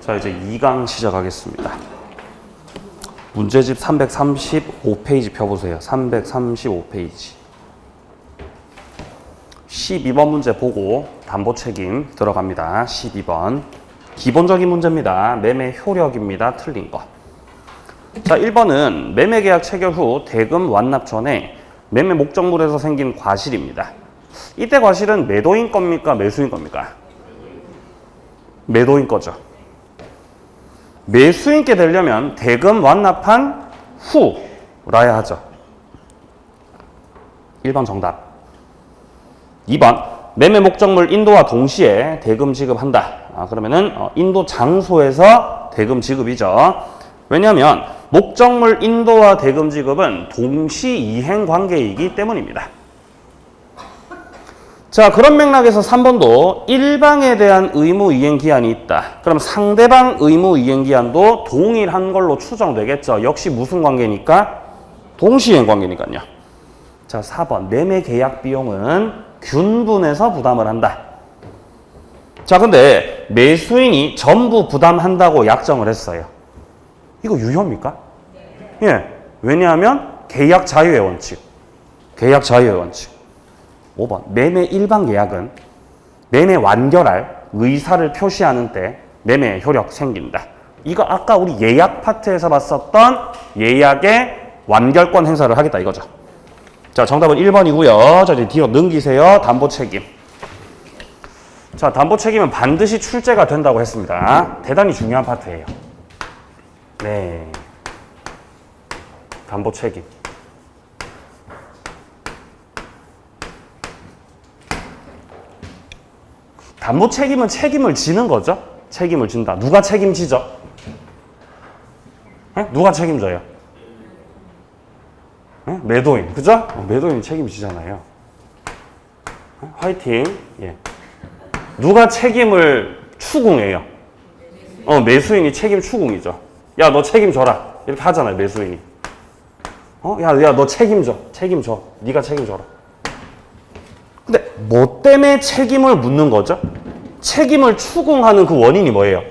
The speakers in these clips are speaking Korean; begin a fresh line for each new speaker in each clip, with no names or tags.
자, 이제 2강 시작하겠습니다. 문제집 335페이지 펴보세요. 335페이지. 12번 문제 보고 담보 책임 들어갑니다. 12번. 기본적인 문제입니다. 매매 효력입니다. 틀린 거. 자, 1번은 매매계약 체결 후 대금 완납 전에 매매 목적물에서 생긴 과실입니다. 이때 과실은 매도인 겁니까? 매수인 겁니까? 매도인 거죠. 매수인께 되려면 대금 완납한 후라야 하죠. 1번 정답. 2번 매매 목적물 인도와 동시에 대금 지급한다. 그러면은 인도 장소에서 대금 지급이죠. 왜냐하면 목적물 인도와 대금 지급은 동시 이행 관계이기 때문입니다. 자, 그런 맥락에서 3번도 일방에 대한 의무 이행 기한이 있다. 그럼 상대방 의무 이행 기한도 동일한 걸로 추정되겠죠. 역시 무슨 관계니까? 동시이행 관계니까요. 자, 4번 매매 계약 비용은 균분해서 부담을 한다. 자, 근데 매수인이 전부 부담한다고 약정을 했어요. 이거 유효입니까? 예. 왜냐하면 계약 자유의 원칙. 계약 자유의 원칙. 5번 매매 일방 계약은 매매 완결할 의사를 표시하는 때 매매 효력 생긴다. 이거 아까 우리 예약 파트에서 봤었던 예약의 완결권 행사를 하겠다 이거죠. 자, 정답은 1번이고요. 자, 이제 뒤로 넘기세요. 담보 책임. 자, 담보 책임은 반드시 출제가 된다고 했습니다. 대단히 중요한 파트예요. 네. 담보 책임. 담보 책임은 책임을 지는 거죠. 책임을 진다. 누가 책임지죠? 네? 누가 책임져요? 네? 매도인. 그죠? 매도인이 책임지잖아요. 네? 화이팅. 예. 누가 책임을 추궁해요? 매수인이 책임 추궁이죠. 야, 너 책임져라. 이렇게 하잖아요, 매수인이. 야, 너 책임져. 책임져. 네가 책임져라. 근데 뭐 때문에 책임을 묻는 거죠? 책임을 추궁하는 그 원인이 뭐예요?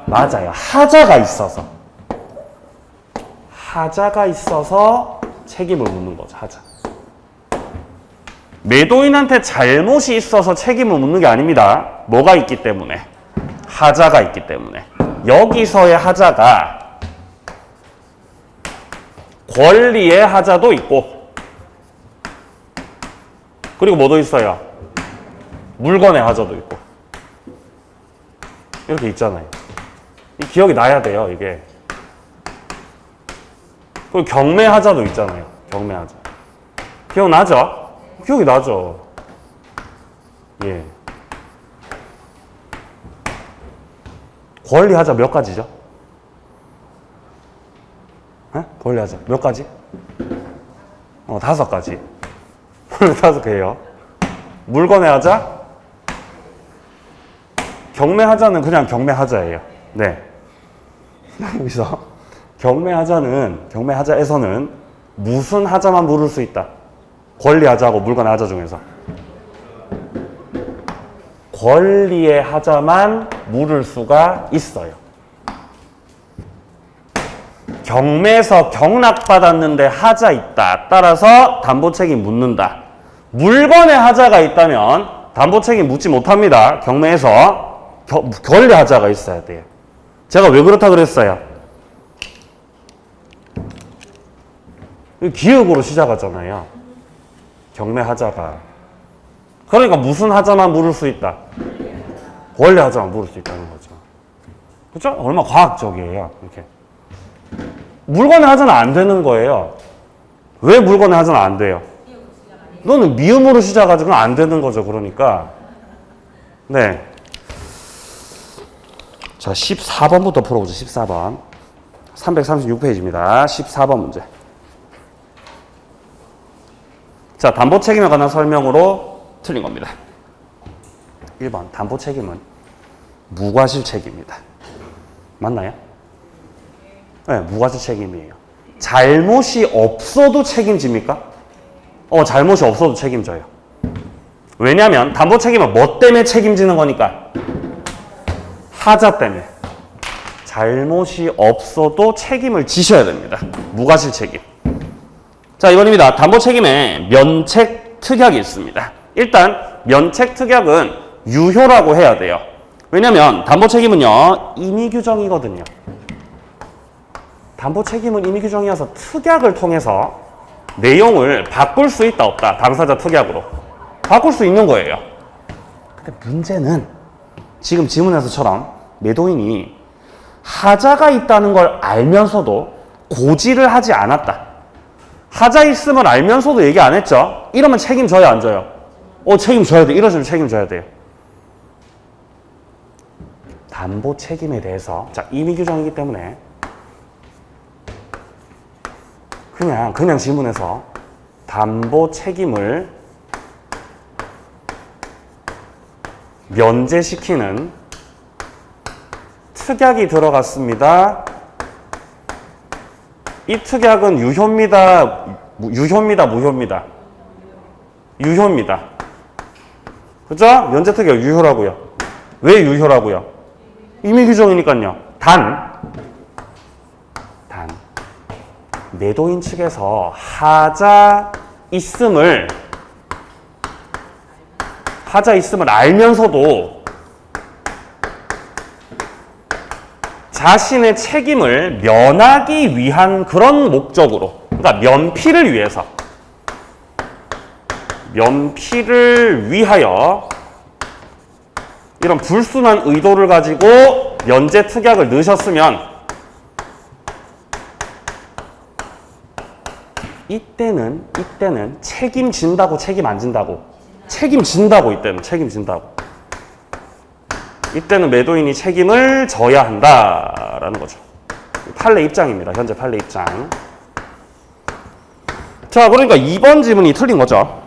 맞아요. 하자가 있어서. 하자가 있어서 책임을 묻는 거죠. 하자. 매도인한테 잘못이 있어서 책임을 묻는 게 아닙니다. 뭐가 있기 때문에? 하자가 있기 때문에. 여기서의 하자가 권리의 하자도 있고 그리고 뭐도 있어요? 물건의 하자도 있고. 이렇게 있잖아요. 이 기억이 나야 돼요, 이게. 그리고 경매 하자도 있잖아요. 경매 하자. 기억나죠? 기억이 나죠? 예. 권리 하자 몇 가지죠? 에? 권리 하자 몇 가지? 5가지. 5개예요. 물건의 하자? 경매 하자는 그냥 경매 하자예요. 네. 여기서 경매 하자에서는 무슨 하자만 물을 수 있다? 권리 하자하고 물건의 하자 중에서 권리의 하자만 물을 수가 있어요. 경매에서 경락받았는데 하자 있다. 따라서 담보 책임 묻는다. 물건의 하자가 있다면 담보 책임 묻지 못합니다. 경매에서 권리 하자가 있어야 돼요. 제가 왜 그렇다 그랬어요? 기역으로 시작하잖아요. 경매 하자가. 그러니까 무슨 하자만 물을 수 있다? 권리 하자만 물을 수 있다는 거죠. 그렇죠? 얼마나 과학적이에요. 이렇게. 물건의 하자는 안 되는 거예요. 왜 물건의 하자는 안 돼요? 너는 미음으로 시작하지 그건 안 되는 거죠. 그러니까. 네. 자, 14번부터 풀어보죠. 14번. 336페이지입니다. 14번 문제. 자, 담보 책임에 관한 설명으로 틀린 겁니다. 1번. 담보 책임은 무과실 책임입니다. 맞나요? 네, 무과실 책임이에요. 잘못이 없어도 책임집니까? 잘못이 없어도 책임져요. 왜냐하면 담보 책임은 뭐 때문에 책임지는 거니까? 하자 때문에. 잘못이 없어도 책임을 지셔야 됩니다. 무과실 책임. 자, 이번입니다. 담보 책임에 면책 특약이 있습니다. 일단 면책 특약은 유효라고 해야 돼요. 왜냐면 담보 책임은요, 임의 규정이거든요. 담보 책임은 임의 규정이어서 특약을 통해서 내용을 바꿀 수 있다 없다. 당사자 특약으로. 바꿀 수 있는 거예요. 근데 문제는 지금 지문에서처럼 매도인이 하자가 있다는 걸 알면서도 고지를 하지 않았다. 하자 있음을 알면서도 얘기 안 했죠? 이러면 책임져야 안 져요? 책임져야 돼. 이러시면 책임져야 돼요. 담보 책임에 대해서, 자, 임의 규정이기 때문에 그냥 지문에서 담보 책임을 면제시키는 특약이 들어갔습니다. 이 특약은 유효입니다. 무효입니다. 유효입니다. 그죠? 면제 특약 유효라고요. 왜 유효라고요? 임의 규정이니까요. 단 매도인 측에서 하자 있음을 알면서도 자신의 책임을 면하기 위한 그런 목적으로, 그러니까 면피를 위하여 이런 불순한 의도를 가지고 면제 특약을 넣으셨으면 이때는 책임진다고 책임 안 진다고? 책임진다고. 이때는 책임진다고. 이때는 매도인이 책임을 져야 한다라는 거죠. 판례 입장입니다. 현재 판례 입장. 자, 그러니까 2번 지문이 틀린 거죠.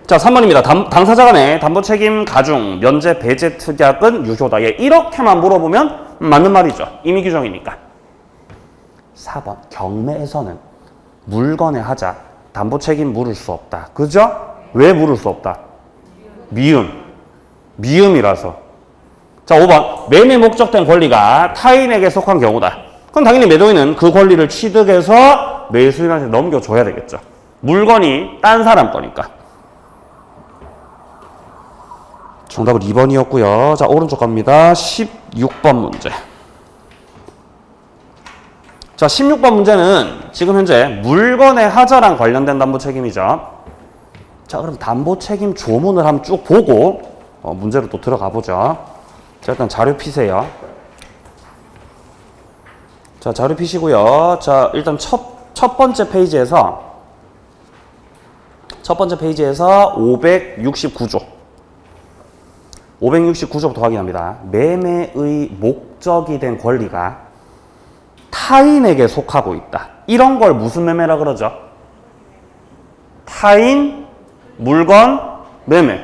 자, 3번입니다. 당사자 간의 담보 책임 가중 면제 배제 특약은 유효다. 이렇게만 물어보면 맞는 말이죠. 임의 규정이니까. 4번 경매에서는 물건의 하자 담보 책임 물을 수 없다. 그죠? 왜 물을 수 없다? 미음이라서. 자, 5번 매매 목적된 권리가 타인에게 속한 경우다. 그럼 당연히 매도인은 그 권리를 취득해서 매수인한테 넘겨줘야 되겠죠. 물건이 딴 사람 거니까. 정답은 2번이었고요. 자, 오른쪽 갑니다. 16번 문제. 자, 16번 문제는 지금 현재 물건의 하자랑 관련된 담보 책임이죠. 자, 그럼 담보 책임 조문을 한번 쭉 보고 문제로 또 들어가 보죠. 자, 일단 자료 피세요. 자, 자료 피시고요. 자, 일단 첫 번째 페이지에서 569조. 569조부터 확인합니다. 매매의 목적이 된 권리가 타인에게 속하고 있다. 이런 걸 무슨 매매라 그러죠? 타인, 물건, 매매.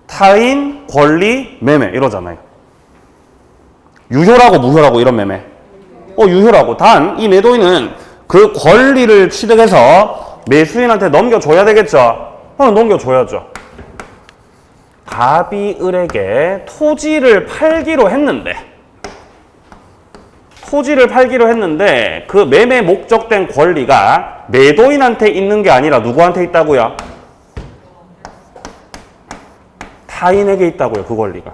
타인, 권리, 매매. 이러잖아요. 유효라고 무효라고 이런 매매? 유효라고. 단, 이 매도인은 그 권리를 취득해서 매수인한테 넘겨줘야 되겠죠? 넘겨줘야죠. 갑이 을에게 토지를 팔기로 했는데 그 매매 목적된 권리가 매도인한테 있는 게 아니라 누구한테 있다고요? 타인에게 있다고요. 그 권리가.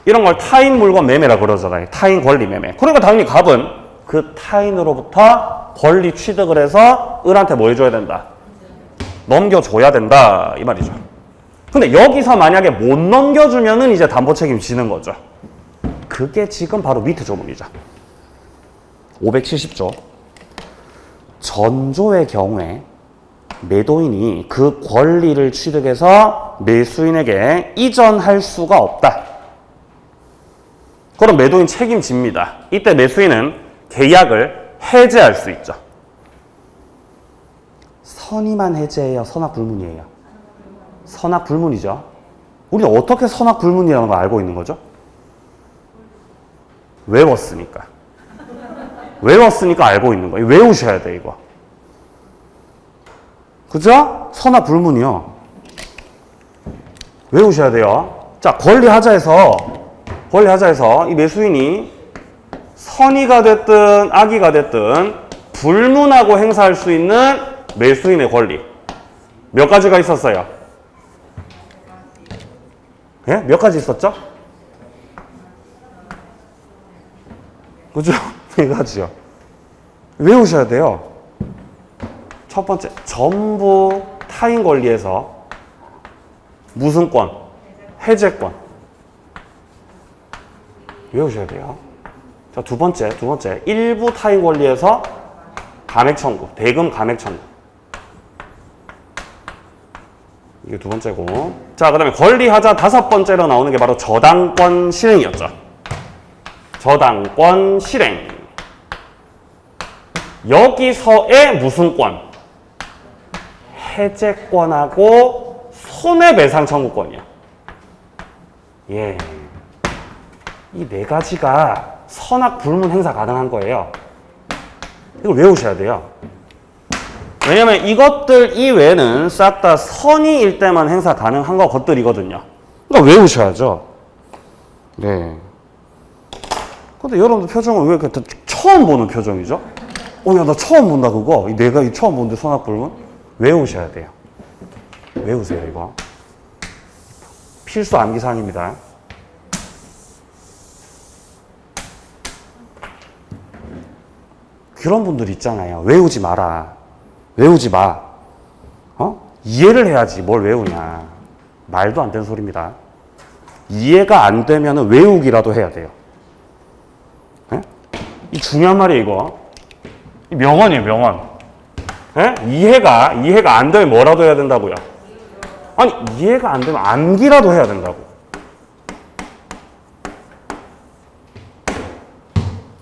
이런 걸 타인 물건 매매라 그러잖아요. 타인 권리 매매. 그러니까 당연히 갑은 그 타인으로부터 권리 취득을 해서 을한테 뭐 해줘야 된다? 넘겨줘야 된다. 이 말이죠. 근데 여기서 만약에 못 넘겨주면은 이제 담보 책임 지는 거죠. 그게 지금 바로 밑에 조문이죠. 570조. 전조의 경우에 매도인이 그 권리를 취득해서 매수인에게 이전할 수가 없다. 그럼 매도인 책임집니다. 이때 매수인은 계약을 해제할 수 있죠. 선의만 해제예요? 선악불문이에요? 선악불문이죠. 우리는 어떻게 선악불문이라는 걸 알고 있는 거죠? 외웠으니까 알고 있는 거예요. 외우셔야 돼, 이거. 그죠? 선악불문이요. 외우셔야 돼요. 자, 권리하자에서 권리하자에서 이 매수인이 선의가 됐든 악의가 됐든 불문하고 행사할 수 있는 매수인의 권리 몇 가지가 있었어요? 예? 몇 가지 있었죠? 그죠? 네 가지요. 외우셔야 돼요. 첫 번째, 전부 타인 권리에서 무슨 권? 해제권. 외우셔야 돼요. 자, 두 번째. 일부 타인 권리에서 감액 청구, 대금 감액 청구. 이게 두 번째고. 자, 그 다음에 권리하자 다섯 번째로 나오는 게 바로 저당권 실행이었죠. 저당권 실행. 여기서의 무슨 권? 해제권하고 손해배상 청구권이야. 예. 이 네 가지가 선악 불문 행사 가능한 거예요. 이걸 외우셔야 돼요. 왜냐면 이것들 이외에는 싹 다 선의일 때만 행사 가능한 것들이거든요. 그러니까 외우셔야죠. 네. 근데 여러분들 표정은 왜 이렇게 처음 보는 표정이죠? 야, 나 처음 본다, 그거. 내가 처음 보는데 선악 불문? 외우셔야 돼요. 외우세요, 이거. 필수 암기사항입니다. 그런 분들 있잖아요. 외우지 마라. 외우지 마. 이해를 해야지 뭘 외우냐. 말도 안 되는 소리입니다. 이해가 안 되면 외우기라도 해야 돼요. 예? 이 중요한 말이에요, 이거. 이 명언이에요, 명언. 예? 이해가 안 되면 뭐라도 해야 된다고요? 아니, 이해가 안 되면 암기라도 해야 된다고.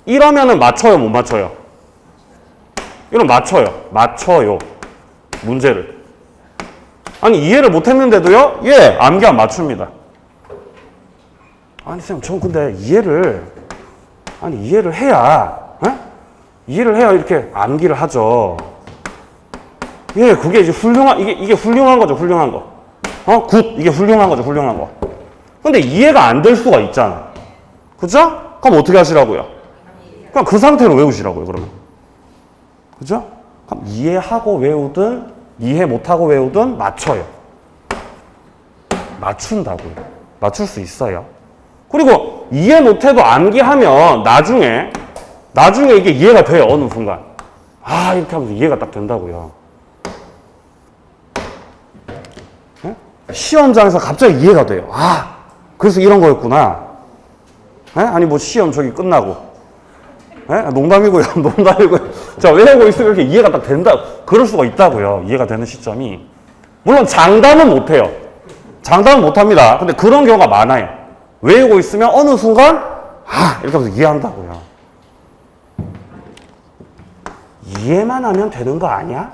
이러면은 맞춰요, 못 맞춰요? 이러면 맞춰요. 문제를. 아니, 이해를 못 했는데도요? 예, 암기 안 맞춥니다. 아니, 선생님, 전 근데 이해를 해야, 이해를 해야 이렇게 암기를 하죠. 예, 그게 이제 이게 훌륭한 거죠, 훌륭한 거. 이게 훌륭한 거죠, 훌륭한 거. 근데 이해가 안 될 수가 있잖아. 그죠? 그럼 어떻게 하시라고요? 그냥 그 상태로 외우시라고요, 그러면. 그죠? 그럼 이해하고 외우든, 이해 못하고 외우든 맞춰요. 맞춘다고요. 맞출 수 있어요. 그리고 이해 못해도 암기하면 나중에 이게 이해가 돼요, 어느 순간. 이렇게 하면서 이해가 딱 된다고요. 네? 시험장에서 갑자기 이해가 돼요. 그래서 이런 거였구나. 네? 아니, 뭐 시험 저기 끝나고. 네? 농담이고요. 자, 외우고 있으면 이렇게 이해가 딱 된다. 그럴 수가 있다고요. 이해가 되는 시점이. 물론 장담은 못해요. 장담은 못합니다. 근데 그런 경우가 많아요. 외우고 있으면 어느 순간 이렇게 하면서 이해한다고요. 이해만 하면 되는 거 아니야?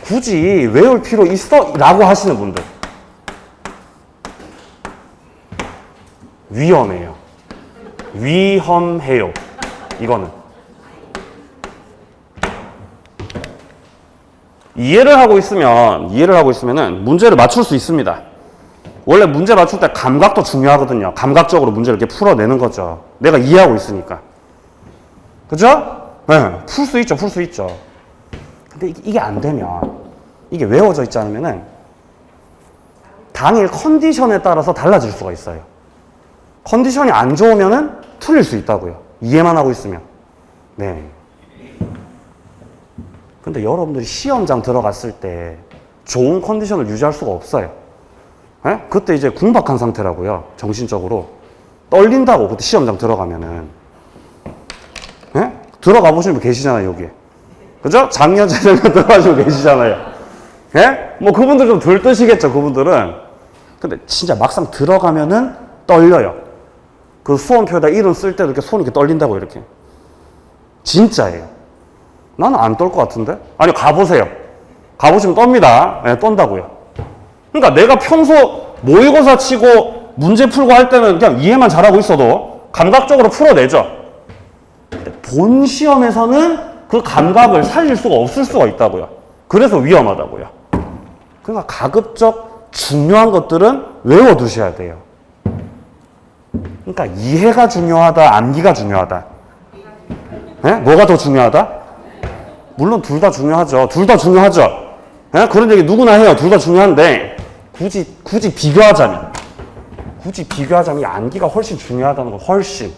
굳이 외울 필요 있어? 라고 하시는 분들. 위험해요. 이거는. 이해를 하고 있으면은 문제를 맞출 수 있습니다. 원래 문제 맞출 때 감각도 중요하거든요. 감각적으로 문제를 이렇게 풀어내는 거죠. 내가 이해하고 있으니까. 그죠? 네, 풀 수 있죠. 근데 이게 안 되면, 이게 외워져 있지 않으면은 당일 컨디션에 따라서 달라질 수가 있어요. 컨디션이 안 좋으면은 틀릴 수 있다고요. 이해만 하고 있으면. 네. 근데 여러분들이 시험장 들어갔을 때 좋은 컨디션을 유지할 수가 없어요. 네? 그때 이제 궁박한 상태라고요. 정신적으로. 떨린다고, 그때 시험장 들어가면은. 네? 들어가 보시는 분 계시잖아요, 여기에. 그죠? 작년, 재작년 들어가시고 계시잖아요. 네? 뭐 그분들 좀 덜 뜨시겠죠, 그분들은. 근데 진짜 막상 들어가면은 떨려요. 그 수험표에다 이름 쓸 때도 이렇게 손이 이렇게 떨린다고, 이렇게. 진짜예요. 나는 안 떨 것 같은데? 아니, 가보세요. 가보시면 떱니다. 네, 떤다고요. 그러니까 내가 평소 모의고사 치고 문제 풀고 할 때는 그냥 이해만 잘하고 있어도 감각적으로 풀어내죠. 근데 본 시험에서는 그 감각을 살릴 수가 없을 수가 있다고요. 그래서 위험하다고요. 그러니까 가급적 중요한 것들은 외워두셔야 돼요. 그러니까 이해가 중요하다, 암기가 중요하다? 네? 뭐가 더 중요하다? 물론 둘 다 중요하죠. 둘 다 중요하죠. 네? 그런 얘기 누구나 해요. 둘 다 중요한데 굳이 비교하자면 암기가 훨씬 중요하다는 거. 훨씬.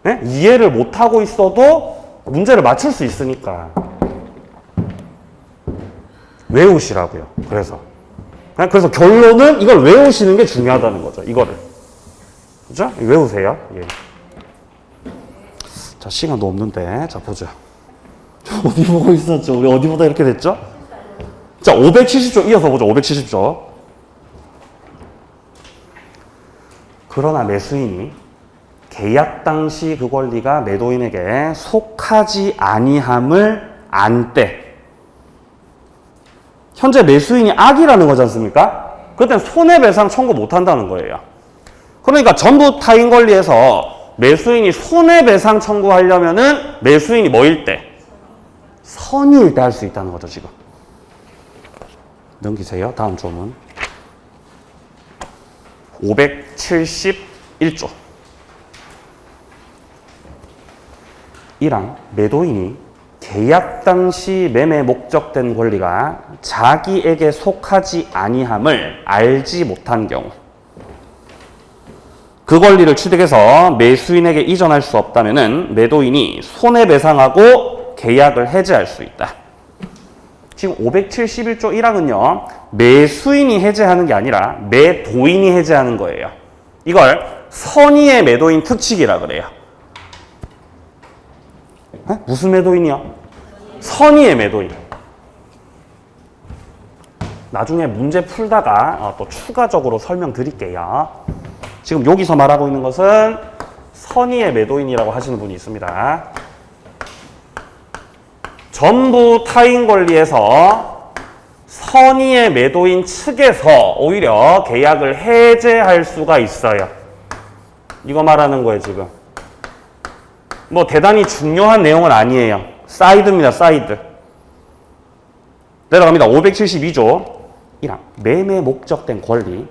네? 이해를 못하고 있어도 문제를 맞출 수 있으니까 외우시라고요. 그래서 결론은 이걸 외우시는 게 중요하다는 거죠. 이거를. 그죠? 외우세요. 예. 자, 시간도 없는데. 자, 보자. 어디 보고 있었죠? 우리 어디 보다 이렇게 됐죠? 자, 570조 이어서 보죠. 570조. 그러나 매수인이 계약 당시 그 권리가 매도인에게 속하지 아니함을 안 때. 현재 매수인이 악이라는 거지 않습니까? 그때 손해배상 청구 못 한다는 거예요. 그러니까 전부 타인 권리에서 매수인이 손해배상 청구하려면은 매수인이 뭐일 때? 선의일 때 할 수 있다는 거죠, 지금. 넘기세요. 다음 조문. 571조. 1항 매도인이 계약 당시 매매 목적된 권리가 자기에게 속하지 아니함을 알지 못한 경우 그 권리를 취득해서 매수인에게 이전할 수 없다면은 매도인이 손해배상하고 계약을 해지할 수 있다. 지금 571조 1항은요. 매수인이 해지하는 게 아니라 매도인이 해지하는 거예요. 이걸 선의의 매도인 특칙이라 그래요. 에? 무슨 매도인이요? 선의의 매도인. 나중에 문제 풀다가 또 추가적으로 설명드릴게요. 지금 여기서 말하고 있는 것은 선의의 매도인이라고 하시는 분이 있습니다. 전부 타인 권리에서 선의의 매도인 측에서 오히려 계약을 해제할 수가 있어요. 이거 말하는 거예요, 지금. 뭐 대단히 중요한 내용은 아니에요. 사이드입니다, 사이드. 내려갑니다. 572조 1항 매매 목적된 권리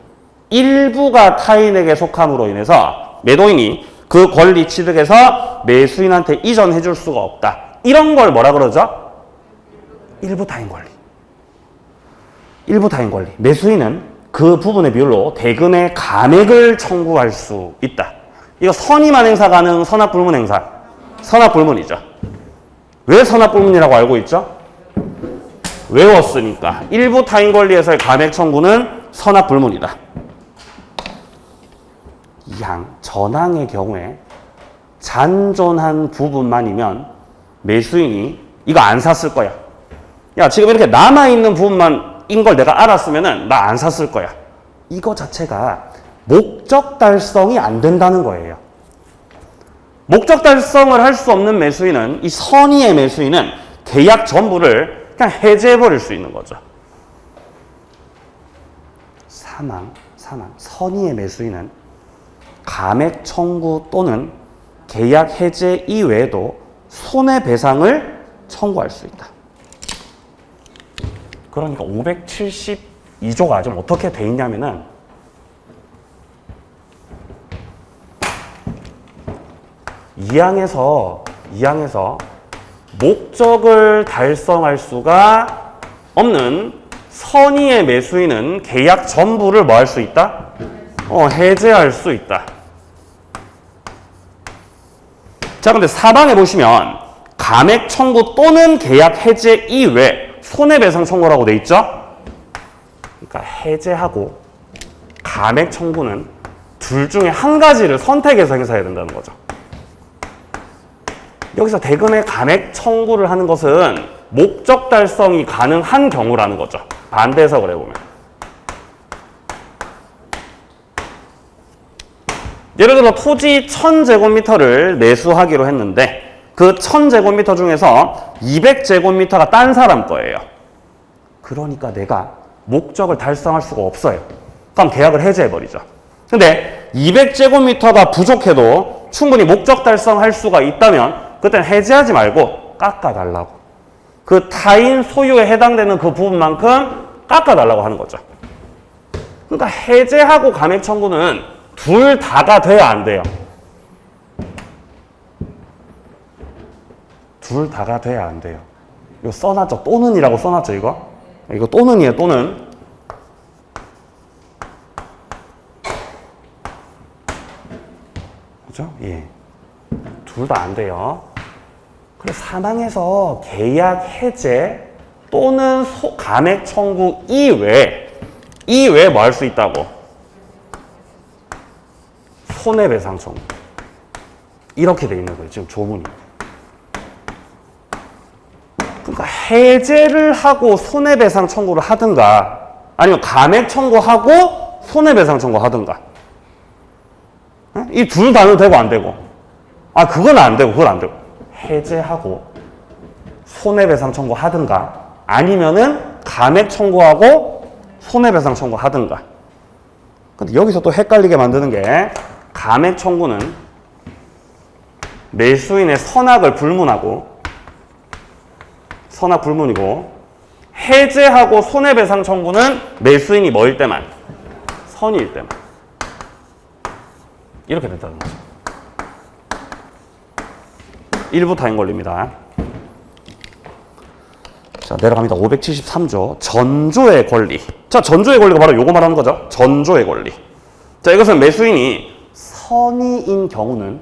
일부가 타인에게 속함으로 인해서 매도인이 그 권리 취득해서 매수인한테 이전해 줄 수가 없다. 이런 걸 뭐라 그러죠? 일부 타인 권리. 일부 타인 권리. 매수인은 그 부분의 비율로 대금의 감액을 청구할 수 있다. 이거 선의만 행사 가능, 선압불문 행사. 선압불문이죠. 왜 선압불문이라고 알고 있죠? 외웠으니까. 일부 타인 권리에서의 감액 청구는 선압불문이다. 2항 전항의 경우에 잔존한 부분만이면 매수인이 이거 안 샀을 거야. 야, 지금 이렇게 남아있는 부분만인 걸 내가 알았으면은 나 안 샀을 거야. 이거 자체가 목적 달성이 안 된다는 거예요. 목적 달성을 할 수 없는 매수인은, 이 선의의 매수인은 계약 전부를 그냥 해제해버릴 수 있는 거죠. 사망. 선의의 매수인은 감액 청구 또는 계약 해제 이외에도 손해배상을 청구할 수 있다. 그러니까 572조가 좀 어떻게 돼 있냐면은 이 항에서 목적을 달성할 수가 없는 선의의 매수인은 계약 전부를 뭐 할 수 있다? 해제할 수 있다. 자, 근데 4방에 보시면 감액 청구 또는 계약 해제 이외 손해배상 청구라고 돼 있죠? 그러니까 해제하고 감액 청구는 둘 중에 한 가지를 선택해서 행사해야 된다는 거죠. 여기서 대금의 감액 청구를 하는 것은 목적 달성이 가능한 경우라는 거죠. 반대 해석을 해보면. 예를 들어 토지 1000제곱미터를 매수하기로 했는데 그 1000제곱미터 중에서 200제곱미터가 딴 사람 거예요. 그러니까 내가 목적을 달성할 수가 없어요. 그럼 계약을 해제해버리죠. 근데 200제곱미터가 부족해도 충분히 목적 달성할 수가 있다면 그때는 해제하지 말고 깎아달라고. 그 타인 소유에 해당되는 그 부분만큼 깎아달라고 하는 거죠. 그러니까 해제하고 감액 청구는 둘 다가 돼야 안 돼요? 둘 다가 돼야 안 돼요. 이거 써놨죠? 또는이라고 써놨죠, 이거? 이거 또는이에요, 또는. 그죠? 예. 둘 다 안 돼요. 그래, 사망에서 계약 해제 또는 감액 청구 이외에 뭐 할 수 있다고? 손해배상 청구. 이렇게 돼 있는 거예요, 지금 조문이. 그러니까 해제를 하고 손해배상 청구를 하든가 아니면 감액 청구하고 손해배상 청구하든가. 이 둘 다는 되고 안 되고? 아, 그건 안 되고 그건 안 되고. 해제하고 손해배상 청구하든가 아니면은 감액 청구하고 손해배상 청구하든가. 근데 여기서 또 헷갈리게 만드는 게 감액 청구는 매수인의 선악을 불문하고 선악 불문이고 해제하고 손해배상 청구는 매수인이 뭐일 때만? 선의일 때만. 이렇게 됐다는 거죠. 일부 타임 걸립니다. 자, 내려갑니다. 573조. 전조의 권리. 자, 전조의 권리가 바로 요거 말하는 거죠. 전조의 권리. 자, 이것은 매수인이 선의인 경우는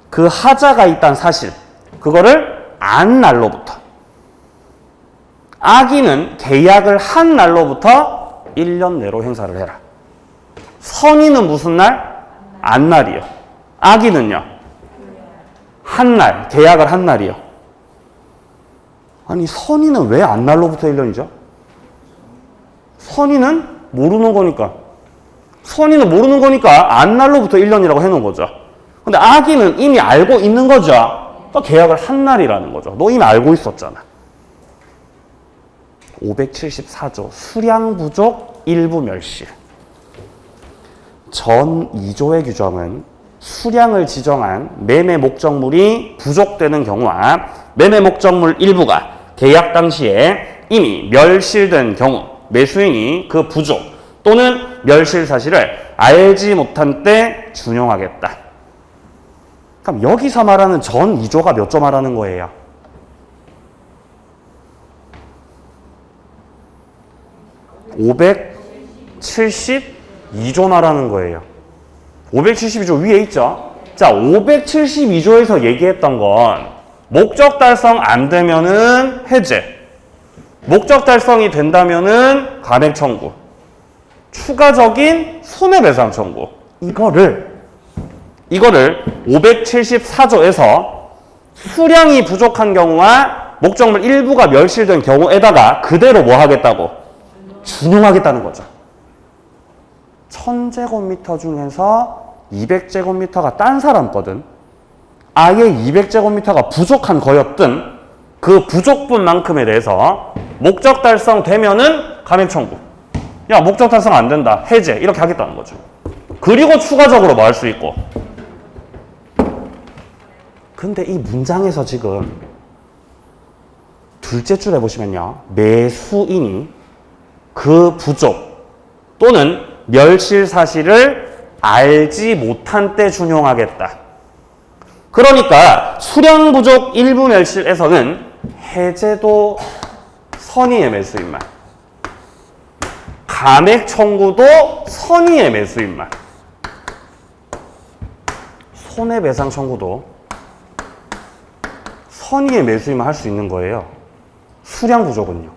그 하자가 있다는 사실, 그거를 안 날로부터, 악인은 계약을 한 날로부터 1년 내로 행사를 해라. 선의는 무슨 날? 안 날이요. 악인은요? 한 날, 계약을 한 날이요. 아니, 선의는 왜 안 날로부터 1년이죠? 선의는 모르는 거니까. 선의는 모르는 거니까 안 날로부터 1년이라고 해놓은 거죠. 근데 악인은 이미 알고 있는 거죠. 또 계약을 한 날이라는 거죠. 너 이미 알고 있었잖아. 574조 수량 부족 일부 멸실. 전 2조의 규정은 수량을 지정한 매매 목적물이 부족되는 경우와 매매 목적물 일부가 계약 당시에 이미 멸실된 경우 매수인이 그 부족 또는 멸실 사실을 알지 못한 때 준용하겠다. 그럼 여기서 말하는 전 2조가 몇 조 말하는 거예요? (572조) 말하는 거예요. 572조 위에 있죠? 자, 572조에서 얘기했던 건 목적 달성 안 되면은 해제, 목적 달성이 된다면은 감액 청구, 추가적인 손해배상 청구. 이거를 574조에서 수량이 부족한 경우와 목적물 일부가 멸실된 경우에다가 그대로 뭐 하겠다고? 준용하겠다는 거죠. 1000제곱미터 중에서 200제곱미터가 딴 사람 거든 아예 200제곱미터가 부족한 거였든 그 부족분만큼에 대해서 목적 달성 되면은 감액 청구. 야, 목적 달성 안 된다. 해제. 이렇게 하겠다는 거죠. 그리고 추가적으로 뭐 할 수 있고. 근데 이 문장에서 지금 둘째 줄에 보시면요. 매수인이 그 부족 또는 멸실 사실을 알지 못한 때 준용하겠다. 그러니까 수량 부족 일부 멸실에서는 해제도 선의의 매수인만, 감액 청구도 선의의 매수인만, 손해배상 청구도 선의의 매수인만 할 수 있는 거예요. 수량 부족은요.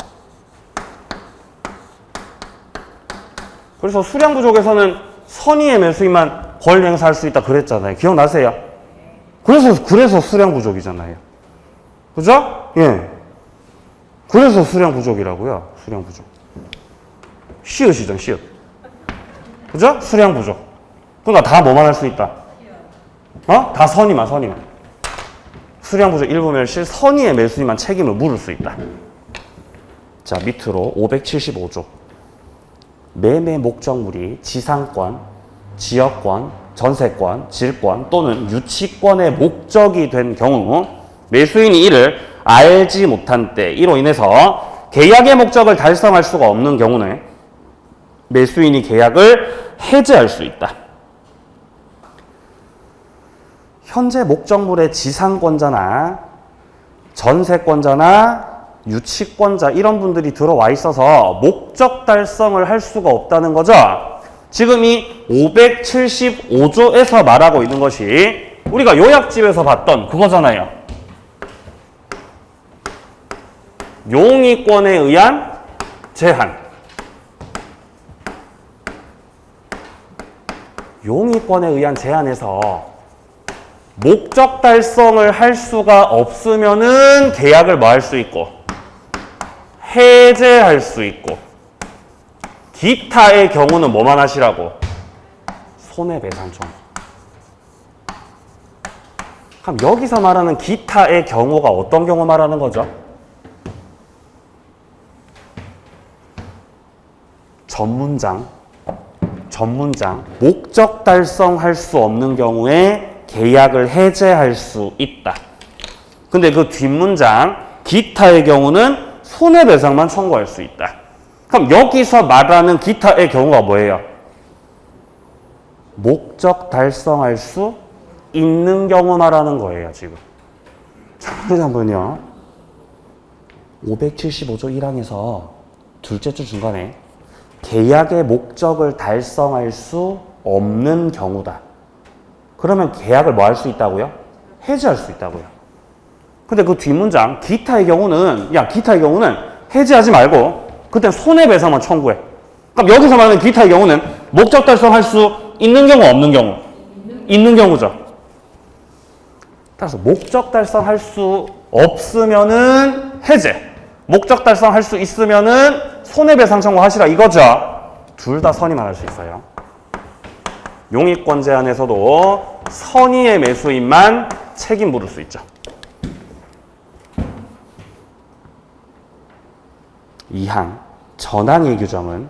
그래서 수량 부족에서는 선의의 매수인만 권리 행사할 수 있다 그랬잖아요. 기억나세요? 그래서 수량 부족이잖아요. 그죠? 예. 그래서 수량 부족이라고요. 수량 부족. 시읒이죠, 시읒. 그죠? 수량 부족. 그러니까 다 뭐만 할 수 있다? 다 선의만. 수량 부족 일부 멸실 선의의 매수인만 책임을 물을 수 있다. 자, 밑으로 575조. 매매 목적물이 지상권, 지역권, 전세권, 질권 또는 유치권의 목적이 된 경우 매수인이 이를 알지 못한 때 이로 인해서 계약의 목적을 달성할 수가 없는 경우는 매수인이 계약을 해제할 수 있다. 현재 목적물의 지상권자나 전세권자나 유치권자 이런 분들이 들어와 있어서 목적 달성을 할 수가 없다는 거죠. 지금 이 575조에서 말하고 있는 것이 우리가 요약집에서 봤던 그거잖아요. 용의권에 의한 제한. 용의권에 의한 제한에서 목적 달성을 할 수가 없으면은 계약을 뭐 할 수 있고 해제할 수 있고 기타의 경우는 뭐만 하시라고? 손해배상 청구. 그럼 여기서 말하는 기타의 경우가 어떤 경우 말하는 거죠? 전문장 목적 달성할 수 없는 경우에 계약을 해제할 수 있다. 근데 그 뒷문장 기타의 경우는 손해배상만 청구할 수 있다. 그럼 여기서 말하는 기타의 경우가 뭐예요? 목적 달성할 수 있는 경우 말하는 거예요, 지금. 잠깐만요. 575조 1항에서 둘째 줄 중간에 계약의 목적을 달성할 수 없는 경우다. 그러면 계약을 뭐 할 수 있다고요? 해지할 수 있다고요. 근데 그 뒷문장 기타의 경우는 해지하지 말고 그때 손해배상만 청구해. 그럼 여기서 말하는 기타의 경우는 목적 달성할 수 있는 경우 없는 경우? 있는 경우죠. 따라서 목적 달성할 수 없으면은 해제, 목적 달성할 수 있으면은 손해배상 청구하시라 이거죠. 둘 다 선의만 할 수 있어요. 용의권 제한에서도 선의의 매수인만 책임 물을 수 있죠. 2항 전항의 규정은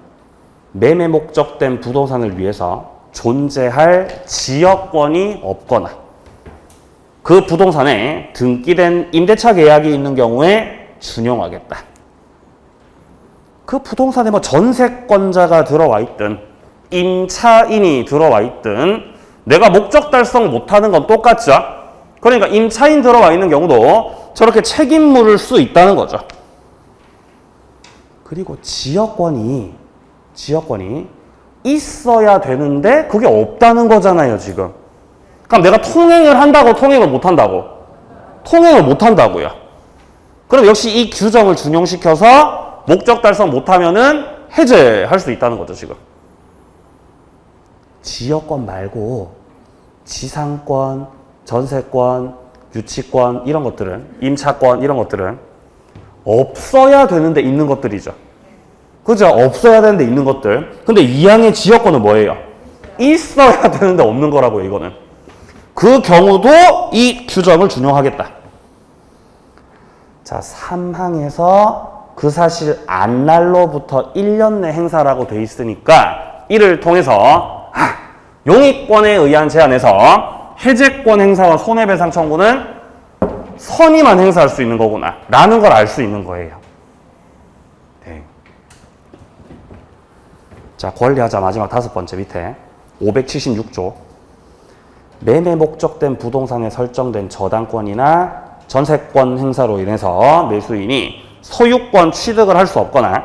매매 목적된 부동산을 위해서 존재할 지역권이 없거나 그 부동산에 등기된 임대차 계약이 있는 경우에 준용하겠다. 그 부동산에 뭐 전세권자가 들어와 있든 임차인이 들어와 있든 내가 목적 달성 못하는 건 똑같죠. 그러니까 임차인 들어와 있는 경우도 저렇게 책임 물을 수 있다는 거죠. 그리고 지역권이 있어야 되는데 그게 없다는 거잖아요, 지금. 그럼 내가 통행을 한다고 통행을 못 한다고? 통행을 못 한다고요. 그럼 역시 이 규정을 준용시켜서 목적 달성 못하면은 해제할 수 있다는 거죠, 지금. 지역권 말고 지상권, 전세권, 유치권 이런 것들은, 임차권 이런 것들은 없어야 되는데 있는 것들이죠. 그죠? 없어야 되는데 있는 것들. 근데 2항의 지역권은 뭐예요? 있어야 되는데 없는 거라고요, 이거는. 그 경우도 이 규정을 준용하겠다. 자, 3항에서 그 사실 안날로부터 1년 내 행사라고 돼 있으니까 이를 통해서 용의권에 의한 제한에서 해제권 행사와 손해배상 청구는 선의만 행사할 수 있는 거구나 라는 걸 알 수 있는 거예요. 네. 자, 권리하자 마지막 5번째 밑에 576조 매매 목적된 부동산에 설정된 저당권이나 전세권 행사로 인해서 매수인이 소유권 취득을 할 수 없거나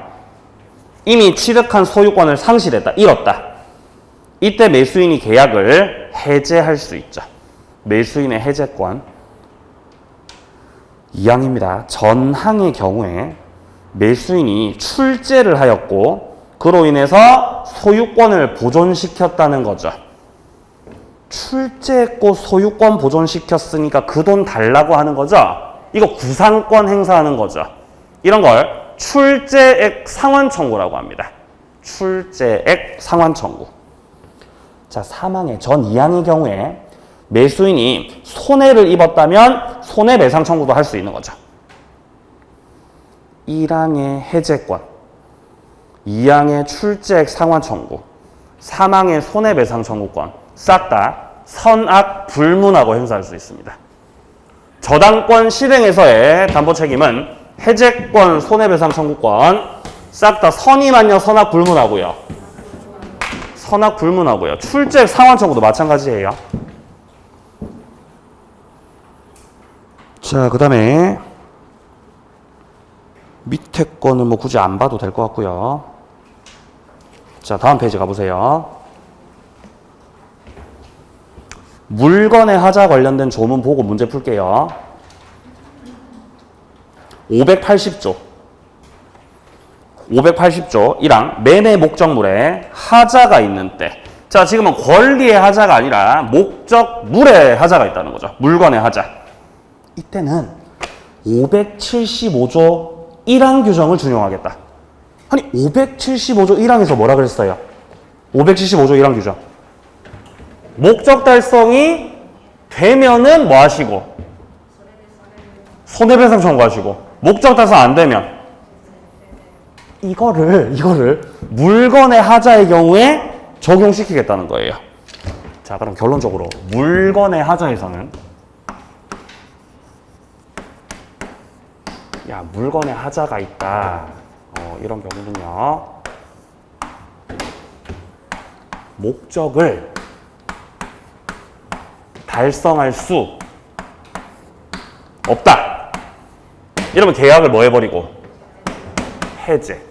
이미 취득한 소유권을 상실했다, 잃었다. 이때 매수인이 계약을 해제할 수 있죠. 매수인의 해제권. 2항입니다. 전항의 경우에 매수인이 출제를 하였고 그로 인해서 소유권을 보존시켰다는 거죠. 출제했고 소유권 보존시켰으니까 그 돈 달라고 하는 거죠. 이거 구상권 행사하는 거죠. 이런 걸 출제액 상환 청구라고 합니다. 출제액 상환 청구. 자, 3항의 전 2항의 경우에 매수인이 손해를 입었다면 손해배상 청구도 할 수 있는 거죠. 1항의 해제권, 2항의 출제액 상환 청구, 3항의 손해배상 청구권 싹 다 선악 불문하고 행사할 수 있습니다. 저당권 실행에서의 담보 책임은 해제권, 손해배상 청구권 싹 다 선의만요 선악 불문하고요. 선악 불문하고요. 출제액 상환 청구도 마찬가지예요. 자, 그 다음에 밑에 거는 뭐 굳이 안 봐도 될 것 같고요. 자, 다음 페이지 가보세요. 물건의 하자 관련된 조문 보고 문제 풀게요. 580조 1항 매매 목적물에 하자가 있는 때, 자, 지금은 권리의 하자가 아니라 목적물의 하자가 있다는 거죠. 물건의 하자. 이때는 575조 1항 규정을 준용하겠다. 아니 575조 1항에서 뭐라 그랬어요? 575조 1항 규정. 목적 달성이 되면은 뭐 하시고? 손해배상 청구하시고. 목적 달성 안 되면 이거를 물건의 하자의 경우에 적용시키겠다는 거예요. 자, 그럼 결론적으로 물건의 하자에서는 야, 물건의 하자가 있다. 이런 경우는요. 목적을 달성할 수 없다. 이러면 계약을 뭐 해버리고? 해제.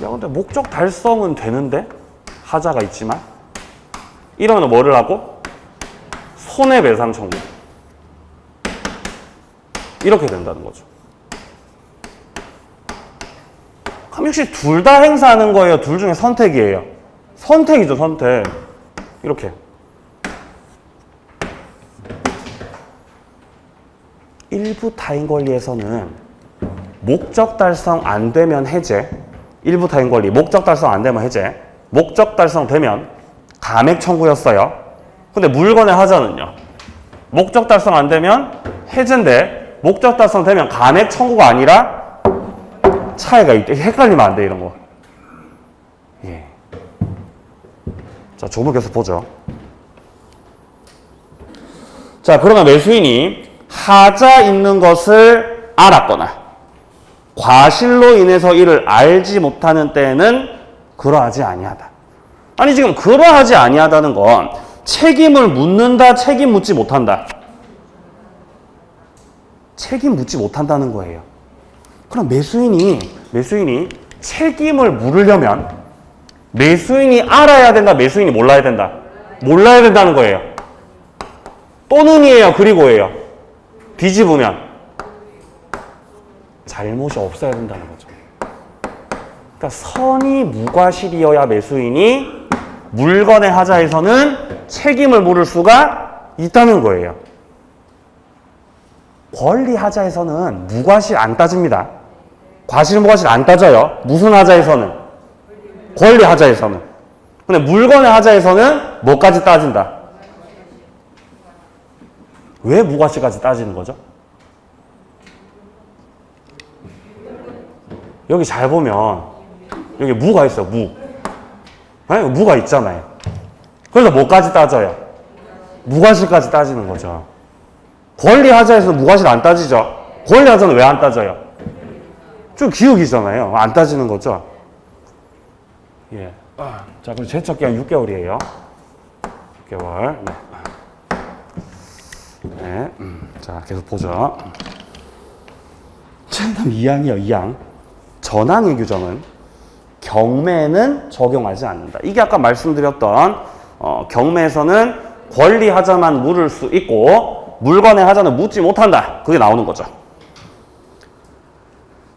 야, 근데 목적 달성은 되는데? 하자가 있지만? 이러면 뭐를 하고? 손해배상 청구. 이렇게 된다는 거죠. 그럼 역시 둘 다 행사하는 거예요? 둘 중에 선택이에요? 선택이죠, 선택. 이렇게. 일부 타인 권리에서는 목적 달성 안 되면 해제, 일부 타인 권리 목적 달성 안 되면 해제, 목적 달성 되면 감액 청구였어요. 근데 물건의 하자는요, 목적 달성 안 되면 해제인데 목적 달성 되면 감액 청구가 아니라 차이가 있대. 헷갈리면 안 돼, 이런 거. 예. 자, 조문 계속 보죠. 자, 그러면 매수인이 하자 있는 것을 알았거나 과실로 인해서 이를 알지 못하는 때에는 그러하지 아니하다. 아니, 지금 그러하지 아니하다는 건 책임을 묻는다, 책임 묻지 못한다. 책임 묻지 못한다는 거예요. 그럼 매수인이 책임을 물으려면 매수인이 알아야 된다, 매수인이 몰라야 된다? 몰라야 된다는 거예요. 또는이에요, 그리고예요? 뒤집으면 잘못이 없어야 된다는 거죠. 그러니까 선이 무과실이어야 매수인이 물건의 하자에서는 책임을 물을 수가 있다는 거예요. 권리 하자에서는 무과실 안 따집니다. 과실 무과실 안 따져요. 무슨 하자에서는? 권리 하자에서는. 근데 물건의 하자에서는 뭐까지 따진다? 왜 무과실까지 따지는 거죠? 여기 잘 보면 여기 무가 있어요. 아니, 무가 있잖아요. 그래서 뭐까지 따져요? 무과실까지 따지는 거죠. 권리 하자에서는 무과실 안 따지죠. 권리 하자는 왜 안 따져요? 좀 기억이잖아요. 안 따지는 거죠. 예. 자, 그리고 제척 기간 6개월이에요. 6개월. 네. 네. 자, 계속 보죠. 다음 2항이요, 2항. 전항의 규정은 경매는 적용하지 않는다. 이게 아까 말씀드렸던 경매에서는 권리 하자만 물을 수 있고 물건의 하자는 묻지 못한다. 그게 나오는 거죠.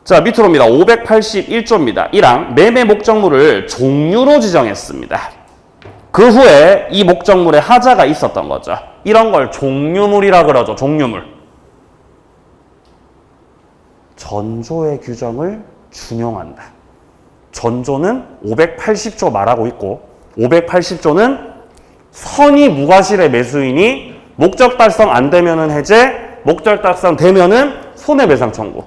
자, 밑으로입니다. 581조입니다. 1항 매매 목적물을 종류로 지정했습니다. 그 후에 이 목적물에 하자가 있었던 거죠. 이런 걸 종류물이라 그러죠. 종류물. 전조의 규정을 준용한다. 전조는 580조 말하고 있고 580조는 선의 무과실의 매수인이 목적 달성 안 되면은 해제, 목적 달성 되면은 손해배상 청구.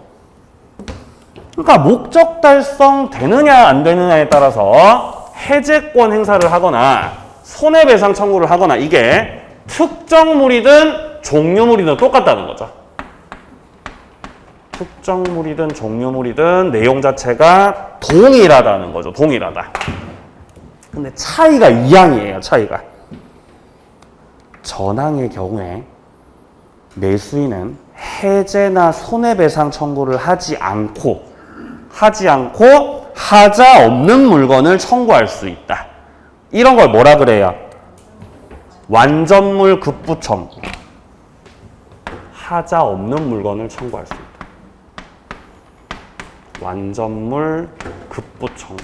그러니까 목적 달성 되느냐 안 되느냐에 따라서 해제권 행사를 하거나 손해배상 청구를 하거나 이게 특정물이든 종류물이든 똑같다는 거죠. 특정물이든 종류물이든 내용 자체가 동일하다는 거죠. 동일하다. 근데 차이가 이항이에요. 차이가. 전항의 경우에 매수인은 해제나 손해배상 청구를 하지 않고 하자 없는 물건을 청구할 수 있다. 이런 걸 뭐라 그래요? 완전물 급부 청구. 하자 없는 물건을 청구할 수 있다. 완전물 급부 청구.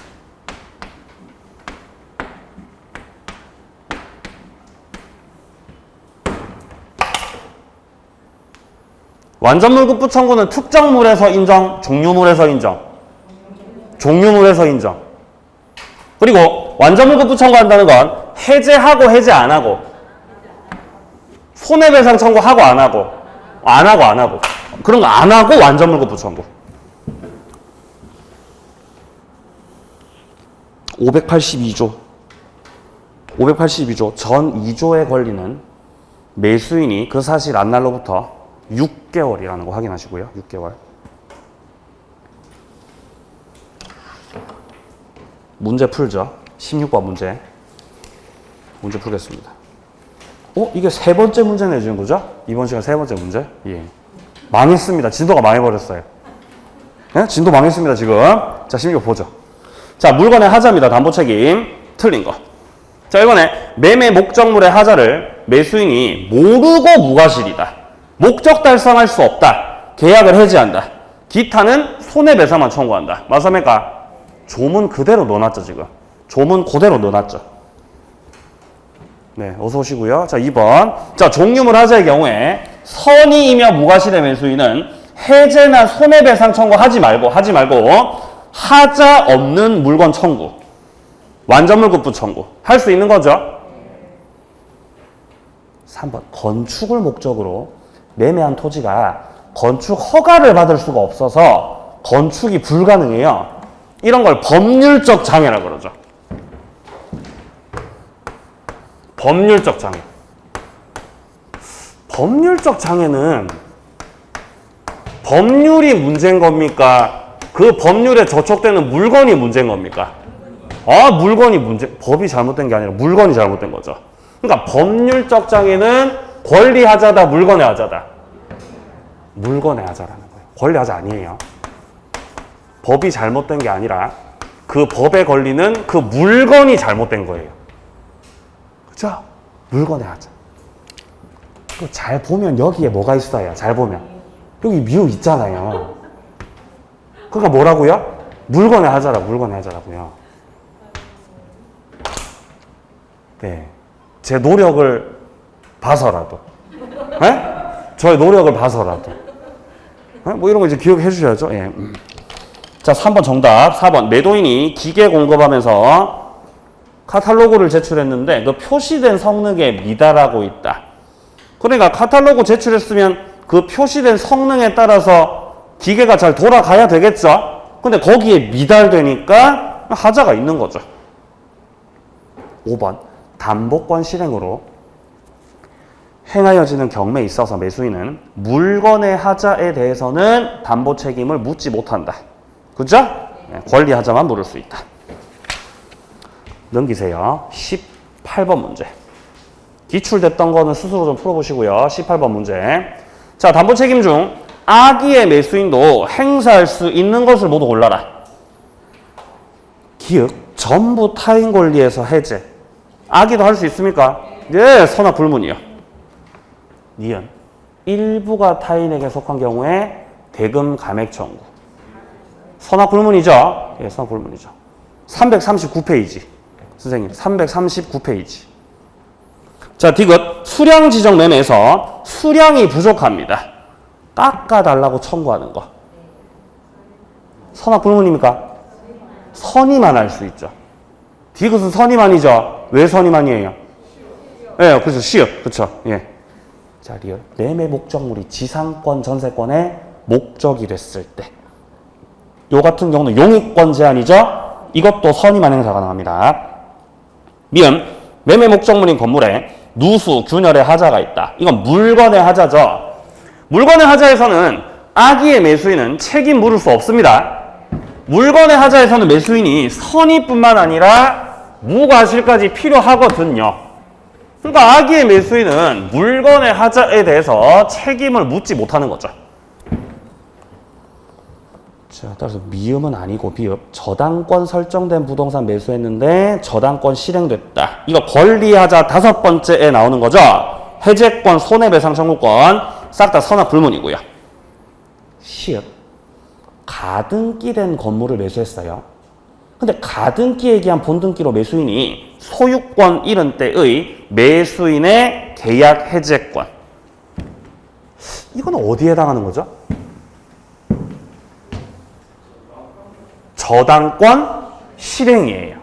완전물 급부 청구는 특정물에서 인정, 종류물에서 인정. 종류물에서 인정. 그리고 완전물 급부 청구한다는 건 해제하고 해제 안 하고, 손해배상 청구하고 안 하고, 안 하고 그런 거 안 하고 완전물 급부 청구. 582조 전 2조에 걸리는 매수인이 그 사실 안 날로부터 6개월이라는 거 확인하시고요. 6개월. 문제 풀죠. 16번 문제. 문제 풀겠습니다. 이게 세 번째 문제 내주는 거죠? 이번 시간 세 번째 문제? 예. 망했습니다. 진도가 망해버렸어요. 네? 진도 망했습니다, 지금. 자, 16번 보죠. 자, 물건의 하자입니다. 담보 책임. 틀린 거. 자, 이번에 매매 목적물의 하자를 매수인이 모르고 무과실이다. 목적 달성할 수 없다. 계약을 해지한다. 기타는 손해배상만 청구한다. 맞습니까? 조문 그대로 넣어놨죠, 지금. 조문 그대로 넣어놨죠. 네, 어서 오시고요. 자, 2번. 자, 종류물 하자의 경우에 선의이며 무과실의 매수인은 해제나 손해배상 청구 하지 말고 하자 없는 물건 청구. 완전물 급부 청구. 할 수 있는 거죠? 3번. 건축을 목적으로 매매한 토지가 건축 허가를 받을 수가 없어서 건축이 불가능해요. 이런 걸 법률적 장애라고 그러죠. 법률적 장애. 법률적 장애는 법률이 문제인 겁니까? 그 법률에 저촉되는 물건이 문제인 겁니까? 물건이 법이 잘못된 게 아니라 물건이 잘못된 거죠. 그러니까 법률적 장애는 권리 하자다, 물건의 하자다. 물건의 하자라는 거예요. 권리 하자 아니에요. 법이 잘못된 게 아니라 그 법에 걸리는 그 물건이 잘못된 거예요. 그죠? 물건의 하자. 잘 보면 여기에 뭐가 있어요? 잘 보면. 여기 미우 있잖아요. 그러니까 뭐라고요? 물건의 하자라고요. 네. 제 노력을 봐서라도. 네? 저의 노력을 봐서라도. 네? 뭐 이런 거 이제 기억해 주셔야죠. 예. 자, 3번 정답. 4번. 매도인이 기계 공급하면서 카탈로그를 제출했는데 그 표시된 성능에 미달하고 있다. 그러니까 카탈로그 제출했으면 그 표시된 성능에 따라서 기계가 잘 돌아가야 되겠죠? 근데 거기에 미달되니까 하자가 있는 거죠. 5번. 담보권 실행으로 행하여지는 경매에 있어서 매수인은 물건의 하자에 대해서는 담보 책임을 묻지 못한다. 그죠? 네, 권리 하자만 물을 수 있다. 넘기세요. 18번 문제. 기출됐던 거는 스스로 좀 풀어보시고요. 18번 문제. 자, 담보 책임 중 악의의 매수인도 행사할 수 있는 것을 모두 골라라. 기역, 전부 타인 권리에서 해제. 악의도 할 수 있습니까? 네, 선악 불문이요. 니은, 일부가 타인에게 속한 경우에 대금 감액 청구. 선악 불문이죠? 예, 선악 불문이죠. 339페이지. 선생님, 339페이지. 자, 디귿, 수량 지정 매매에서 수량이 부족합니다. 깎아달라고 청구하는 거. 선악 불문입니까? 선의만 할 수 있죠. 디귿은 선의만이죠. 왜 선의만이에요? 예, 그렇죠. 시읒. 그렇죠. 예. 자, 리얼. 매매 목적물이 지상권, 전세권의 목적이 됐을 때. 요 같은 경우는 용익권 제한이죠. 이것도 선의만 행사 가능합니다. 미음, 매매 목적물인 건물에 누수, 균열의 하자가 있다. 이건 물건의 하자죠. 물건의 하자에서는 악의의 매수인은 책임 물을 수 없습니다. 물건의 하자에서는 매수인이 선의뿐만 아니라 무과실까지 필요하거든요. 그러니까 악의의 매수인은 물건의 하자에 대해서 책임을 묻지 못하는 거죠. 자, 따라서 미음은 아니고 비읍. 저당권 설정된 부동산 매수했는데 저당권 실행됐다. 이거 권리하자 5번째에 나오는 거죠. 해제권, 손해배상 청구권 싹 다 선악 불문이고요. 시읍. 가등기 된 건물을 매수했어요. 근데 가등기에 기한 본등기로 매수인이 소유권 잃은 때의 매수인의 계약 해제권. 이건 어디에 해당하는 거죠? 저당권 실행이에요.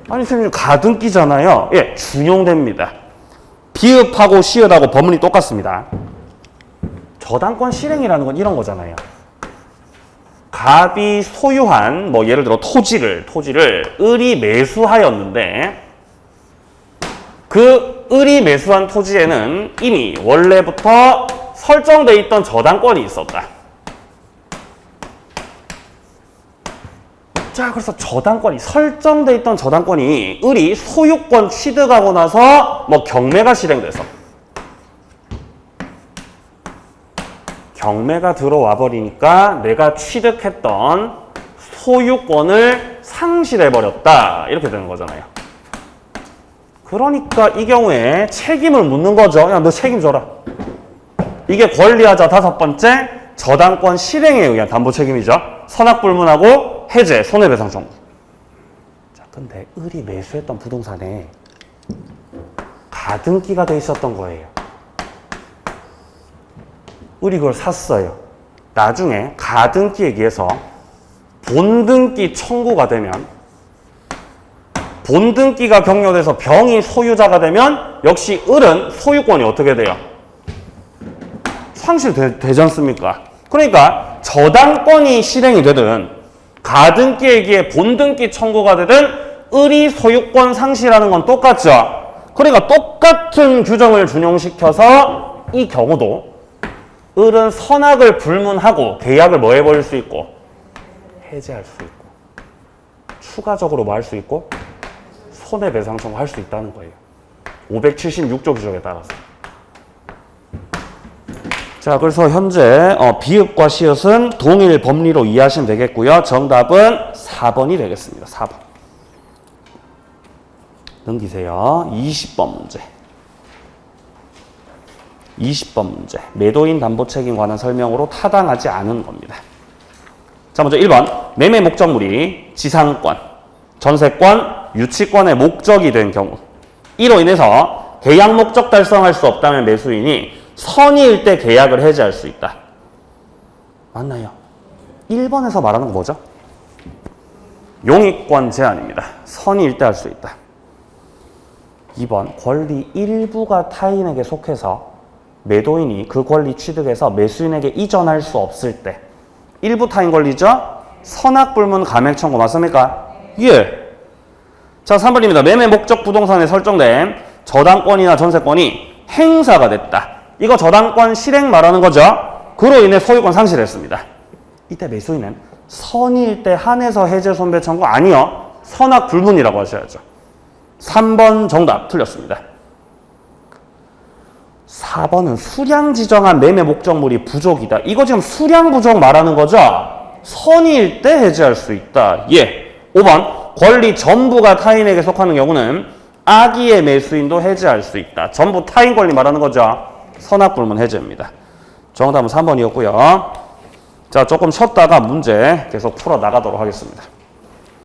아니 선생님 가등기잖아요. 예, 준용됩니다. 비읍하고 시읍하고 법문이 똑같습니다. 저당권 실행이라는 건 이런 거잖아요. 갑이 소유한 뭐 예를 들어 토지를 을이 매수하였는데 그 을이 매수한 토지에는 이미 원래부터 설정돼 있던 저당권이 있었다. 자, 그래서 저당권이 설정돼 있던 저당권이 을이 소유권 취득하고 나서 뭐 경매가 실행돼서 경매가 들어와 버리니까 내가 취득했던 소유권을 상실해버렸다. 이렇게 되는 거잖아요. 그러니까 이 경우에 책임을 묻는 거죠. 야, 너 책임져라. 이게 권리하자 5번째 저당권 실행에 의한 담보 책임이죠. 선악불문하고 해제, 손해배상 청구. 자, 근데 을이 매수했던 부동산에 가등기가 돼 있었던 거예요. 을이 그걸 샀어요. 나중에 가등기에 의해서 본등기 청구가 되면 본등기가 경료돼서 병이 소유자가 되면 역시 을은 소유권이 어떻게 돼요? 상실되지 않습니까? 그러니까 저당권이 실행이 되든 가등기에 의해 본등기 청구가 되든 을이 소유권 상실하는 건 똑같죠. 그러니까 똑같은 규정을 준용시켜서 이 경우도 을은 선악을 불문하고 계약을 뭐 해버릴 수 있고 해제할 수 있고 추가적으로 뭐 할 수 있고 손해배상 청구할 수 있다는 거예요. 576조 규정에 따라서. 자, 그래서 현재 비읍과 시읒은 동일 법리로 이해하시면 되겠고요. 정답은 4번이 되겠습니다. 4번. 넘기세요. 20번 문제. 20번 문제. 매도인 담보 책임 관한 설명으로 타당하지 않은 겁니다. 자, 먼저 1번. 매매 목적물이 지상권, 전세권, 유치권의 목적이 된 경우. 이로 인해서 계약 목적 달성할 수 없다면 매수인이 선의일 때 계약을 해지할 수 있다. 맞나요? 1번에서 말하는 거 뭐죠? 용익권 제한입니다. 선의일 때 할 수 있다. 2번. 권리 일부가 타인에게 속해서 매도인이 그 권리 취득해서 매수인에게 이전할 수 없을 때. 일부 타인 권리죠? 선악불문 감액 청구 맞습니까? 예. 자, 3번입니다. 매매 목적 부동산에 설정된 저당권이나 전세권이 행사가 됐다. 이거 저당권 실행 말하는 거죠? 그로 인해 소유권 상실했습니다. 이때 매수인은 선의일 때 한해서 해제 손배 청구 아니요. 선악불문이라고 하셔야죠. 3번 정답 틀렸습니다. 4번은 수량 지정한 매매 목적물이 부족이다. 이거 지금 수량 부족 말하는 거죠? 선의일 때 해제할 수 있다. 예. 5번 권리 전부가 타인에게 속하는 경우는 악의의 매수인도 해제할 수 있다. 전부 타인 권리 말하는 거죠? 선악불문 해제입니다. 정답은 3번이었고요. 자, 조금 쉬었다가 문제 계속 풀어 나가도록 하겠습니다.